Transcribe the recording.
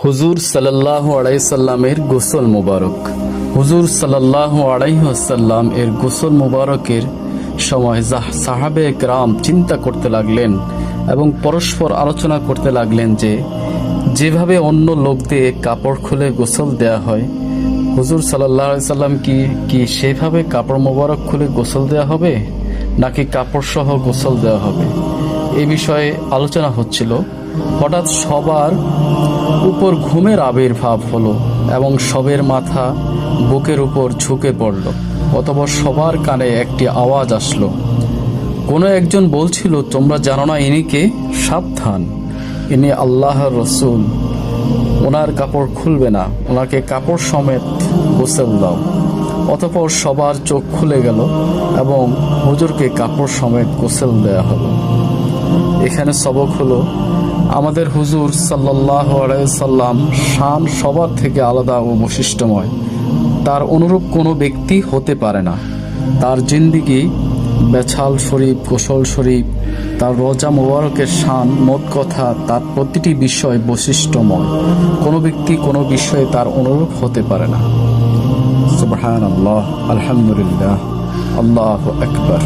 হুজুর সাল্লাল্লাহু আলাইহি সাল্লামের গোসল মুবারক। হুজুর সাল্লাল্লাহু আলাইহি ওয়াসাল্লাম এর গোসল মুবারকের সময় সাহাবে কেরাম চিন্তা করতে লাগলেন এবং পরস্পর আলোচনা করতে লাগলেন যে যেভাবে অন্য লোকদের কাপড় খুলে গোসল দেয়া হয়, হুজুর সাল্লাল্লাহু আলাইহি সাল্লাম কি সেভাবে কাপড় মুবারক খুলে গোসল দেয়া হবে নাকি কাপড় সহ গোসল দেওয়া হবে। এই বিষয়ে আলোচনা হচ্ছিল। হঠাৎ সবার উপর ঘুমের আবির্ভাব হলো এবং সবের মাথা বুকের উপর ঝুঁকে পড়ল। অতঃপর সবার কানে একটি আওয়াজ আসলো। কোনো একজন বলছিল, তোমরা জানো না ইনি কে? সাবধান, ইনি আল্লাহর রসুল, ওনার কাপড় খুলবে না, ওনাকে কাপড় সমেত গোসল দাও। অতঃপর সবার চোখ খুলে গেল এবং হুজুরকে কাপড় সমেত গোসল দেয়া হলো। এখানে সবক হলো, আমাদের হুজুর সাল্লাল্লাহু আলাইহি সাল্লাম শান সবার থেকে আলাদা ও বৈশিষ্ট্যময়। তার অনুরূপ কোনো ব্যক্তি হতে পারে না। তার জিন্দিগি, বেছাল শরীফ, গোসল শরীফ, তার রোজা মোবারকের শান, মোট কথা তার প্রতিটি বিষয় বৈশিষ্ট্যময়। কোনো ব্যক্তি কোনো বিষয়ে তার অনুরূপ হতে পারে না। সুবহানাল্লাহ, আলহামদুলিল্লাহ, আল্লাহু আকবার।